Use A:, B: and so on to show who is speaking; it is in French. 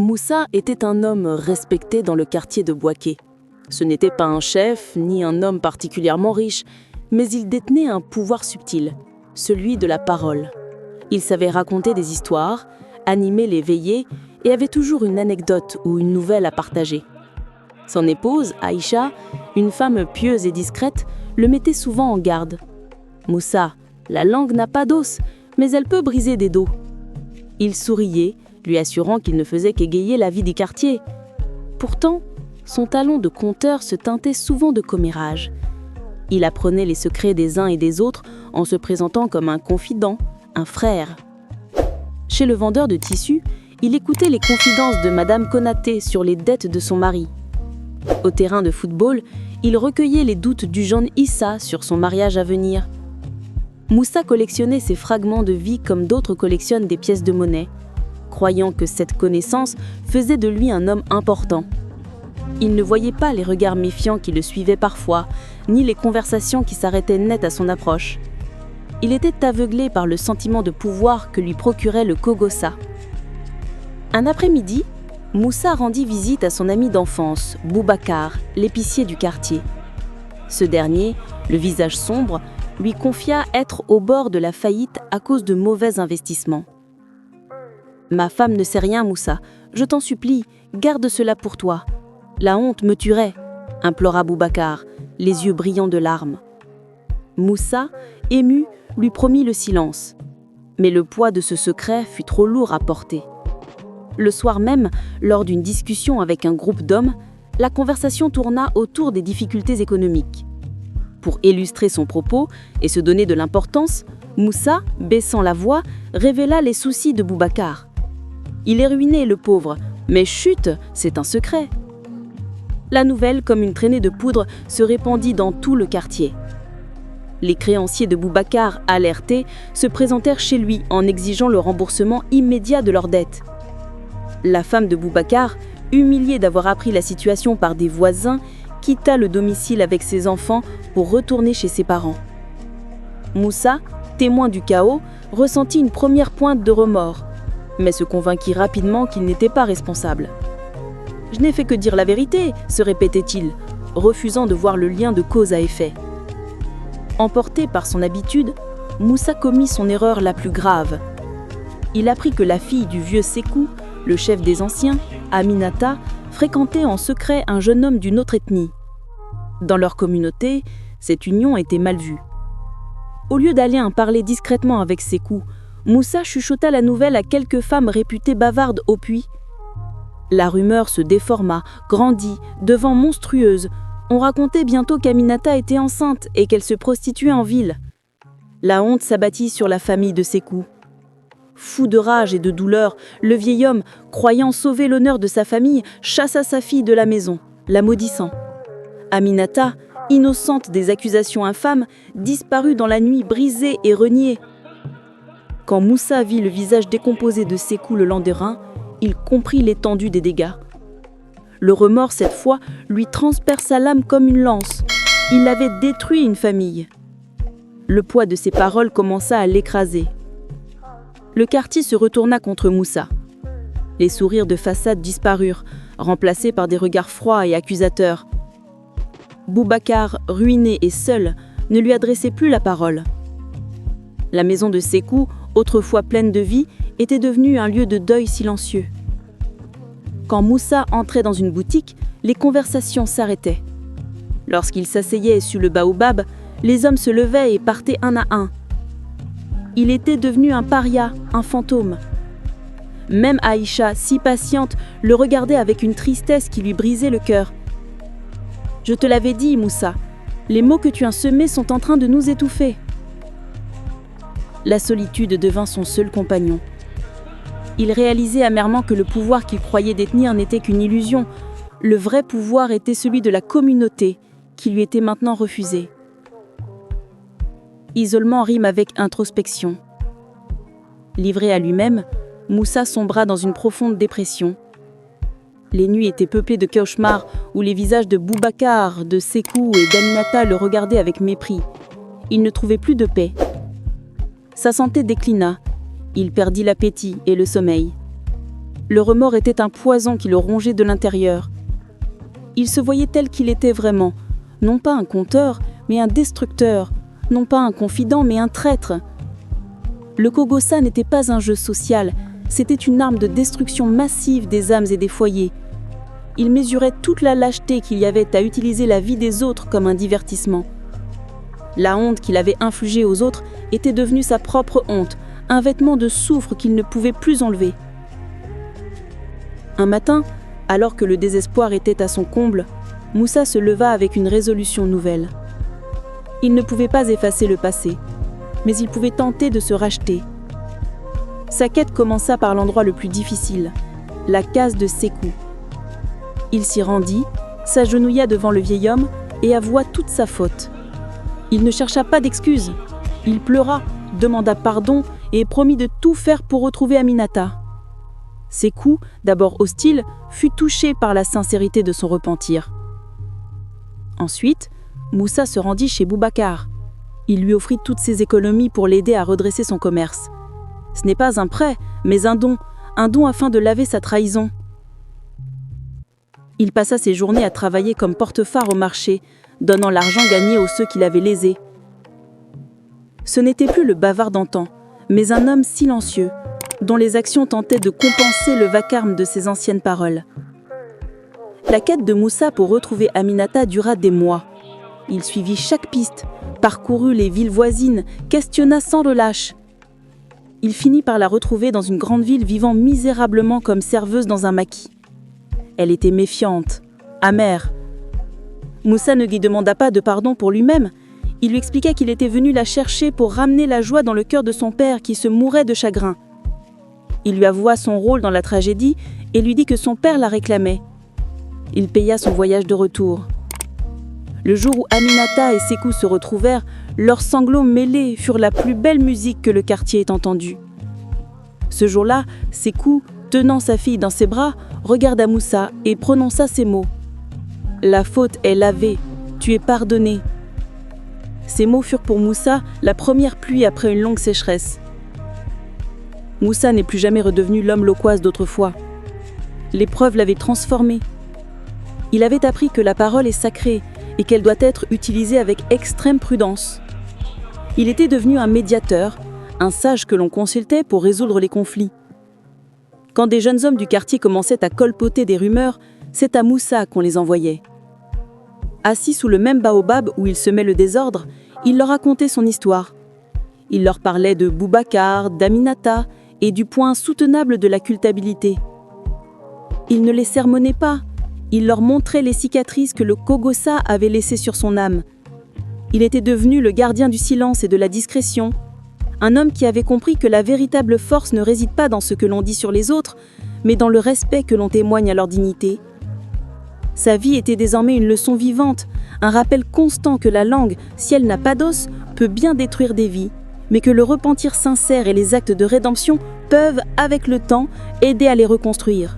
A: Moussa était un homme respecté dans le quartier de Bouaké. Ce n'était pas un chef ni un homme particulièrement riche, mais il détenait un pouvoir subtil, celui de la parole. Il savait raconter des histoires, animer les veillées et avait toujours une anecdote ou une nouvelle à partager. Son épouse, Aïcha, une femme pieuse et discrète, le mettait souvent en garde. « Moussa, la langue n'a pas d'os, mais elle peut briser des dos. » Il souriait, lui assurant qu'il ne faisait qu'égayer la vie du quartier. Pourtant, son talent de conteur se teintait souvent de commérage. Il apprenait les secrets des uns et des autres en se présentant comme un confident, un frère. Chez le vendeur de tissus, il écoutait les confidences de Madame Konaté sur les dettes de son mari. Au terrain de football, il recueillait les doutes du jeune Issa sur son mariage à venir. Moussa collectionnait ces fragments de vie comme d'autres collectionnent des pièces de monnaie, croyant que cette connaissance faisait de lui un homme important. Il ne voyait pas les regards méfiants qui le suivaient parfois, ni les conversations qui s'arrêtaient net à son approche. Il était aveuglé par le sentiment de pouvoir que lui procurait le Kogossa. Un après-midi, Moussa rendit visite à son ami d'enfance, Boubacar, l'épicier du quartier. Ce dernier, le visage sombre, lui confia être au bord de la faillite à cause de mauvais investissements. « Ma femme ne sait rien, Moussa. Je t'en supplie, garde cela pour toi. La honte me tuerait, » implora Boubacar, les yeux brillants de larmes. Moussa, ému, lui promit le silence. Mais le poids de ce secret fut trop lourd à porter. Le soir même, lors d'une discussion avec un groupe d'hommes, la conversation tourna autour des difficultés économiques. Pour illustrer son propos et se donner de l'importance, Moussa, baissant la voix, révéla les soucis de Boubacar. « Il est ruiné, le pauvre, mais chut, c'est un secret. » La nouvelle, comme une traînée de poudre, se répandit dans tout le quartier. Les créanciers de Boubacar, alertés, se présentèrent chez lui en exigeant le remboursement immédiat de leurs dettes. La femme de Boubacar, humiliée d'avoir appris la situation par des voisins, quitta le domicile avec ses enfants pour retourner chez ses parents. Moussa, témoin du chaos, ressentit une première pointe de remords, mais se convainquit rapidement qu'il n'était pas responsable. « Je n'ai fait que dire la vérité », se répétait-il, refusant de voir le lien de cause à effet. Emporté par son habitude, Moussa commit son erreur la plus grave. Il apprit que la fille du vieux Sékou, le chef des anciens, Aminata, fréquentait en secret un jeune homme d'une autre ethnie. Dans leur communauté, cette union était mal vue. Au lieu d'aller en parler discrètement avec Sékou, Moussa chuchota la nouvelle à quelques femmes réputées bavardes au puits. La rumeur se déforma, grandit, devint monstrueuse. On racontait bientôt qu'Aminata était enceinte et qu'elle se prostituait en ville. La honte s'abattit sur la famille de Sékou. Fou de rage et de douleur, le vieil homme, croyant sauver l'honneur de sa famille, chassa sa fille de la maison, la maudissant. Aminata, innocente des accusations infâmes, disparut dans la nuit brisée et reniée. Quand Moussa vit le visage décomposé de Sékou le lendemain, il comprit l'étendue des dégâts. Le remords, cette fois, lui transperça l'âme comme une lance. Il avait détruit une famille. Le poids de ses paroles commença à l'écraser. Le quartier se retourna contre Moussa. Les sourires de façade disparurent, remplacés par des regards froids et accusateurs. Boubacar, ruiné et seul, ne lui adressait plus la parole. La maison de Sékou, autrefois pleine de vie, était devenue un lieu de deuil silencieux. Quand Moussa entrait dans une boutique, les conversations s'arrêtaient. Lorsqu'il s'asseyait sur le baobab, les hommes se levaient et partaient un à un. Il était devenu un paria, un fantôme. Même Aïcha, si patiente, le regardait avec une tristesse qui lui brisait le cœur. « Je te l'avais dit, Moussa, les maux que tu as semés sont en train de nous étouffer. » La solitude devint son seul compagnon. Il réalisait amèrement que le pouvoir qu'il croyait détenir n'était qu'une illusion. Le vrai pouvoir était celui de la communauté, qui lui était maintenant refusé. Isolement rime avec introspection. Livré à lui-même, Moussa sombra dans une profonde dépression. Les nuits étaient peuplées de cauchemars où les visages de Boubacar, de Sékou et d'Aminata le regardaient avec mépris. Il ne trouvait plus de paix. Sa santé déclina. Il perdit l'appétit et le sommeil. Le remords était un poison qui le rongeait de l'intérieur. Il se voyait tel qu'il était vraiment, non pas un conteur, mais un destructeur, non pas un confident, mais un traître. Le Kogosa n'était pas un jeu social, c'était une arme de destruction massive des âmes et des foyers. Il mesurait toute la lâcheté qu'il y avait à utiliser la vie des autres comme un divertissement. La honte qu'il avait infligée aux autres était devenue sa propre honte, un vêtement de soufre qu'il ne pouvait plus enlever. Un matin, alors que le désespoir était à son comble, Moussa se leva avec une résolution nouvelle. Il ne pouvait pas effacer le passé, mais il pouvait tenter de se racheter. Sa quête commença par l'endroit le plus difficile, la case de Sékou. Il s'y rendit, s'agenouilla devant le vieil homme et avoua toute sa faute. Il ne chercha pas d'excuses. Il pleura, demanda pardon et promit de tout faire pour retrouver Aminata. Sékou, d'abord hostile, fut touché par la sincérité de son repentir. Ensuite, Moussa se rendit chez Boubacar. Il lui offrit toutes ses économies pour l'aider à redresser son commerce. Ce n'est pas un prêt, mais un don afin de laver sa trahison. Il passa ses journées à travailler comme porte-phare au marché, donnant l'argent gagné aux ceux qui l'avaient lésé. Ce n'était plus le bavard d'antan, mais un homme silencieux, dont les actions tentaient de compenser le vacarme de ses anciennes paroles. La quête de Moussa pour retrouver Aminata dura des mois. Il suivit chaque piste, parcourut les villes voisines, questionna sans relâche. Il finit par la retrouver dans une grande ville vivant misérablement comme serveuse dans un maquis. Elle était méfiante, amère. Moussa ne lui demanda pas de pardon pour lui-même. Il lui expliqua qu'il était venu la chercher pour ramener la joie dans le cœur de son père qui se mourait de chagrin. Il lui avoua son rôle dans la tragédie et lui dit que son père la réclamait. Il paya son voyage de retour. Le jour où Aminata et Sékou se retrouvèrent, leurs sanglots mêlés furent la plus belle musique que le quartier ait entendue. Ce jour-là, Sékou, tenant sa fille dans ses bras, regarda Moussa et prononça ces mots. « La faute est lavée, tu es pardonné. » Ces mots furent pour Moussa la première pluie après une longue sécheresse. Moussa n'est plus jamais redevenu l'homme loquace d'autrefois. L'épreuve l'avait transformé. Il avait appris que la parole est sacrée et qu'elle doit être utilisée avec extrême prudence. Il était devenu un médiateur, un sage que l'on consultait pour résoudre les conflits. Quand des jeunes hommes du quartier commençaient à colpoter des rumeurs, c'est à Moussa qu'on les envoyait. Assis sous le même baobab où il semait le désordre, il leur racontait son histoire. Il leur parlait de Boubacar, d'Aminata et du point insoutenable de la culpabilité. Il ne les sermonnait pas, il leur montrait les cicatrices que le Kogosa avait laissées sur son âme. Il était devenu le gardien du silence et de la discrétion, un homme qui avait compris que la véritable force ne réside pas dans ce que l'on dit sur les autres, mais dans le respect que l'on témoigne à leur dignité. Sa vie était désormais une leçon vivante, un rappel constant que la langue, si elle n'a pas d'os, peut bien détruire des vies, mais que le repentir sincère et les actes de rédemption peuvent, avec le temps, aider à les reconstruire.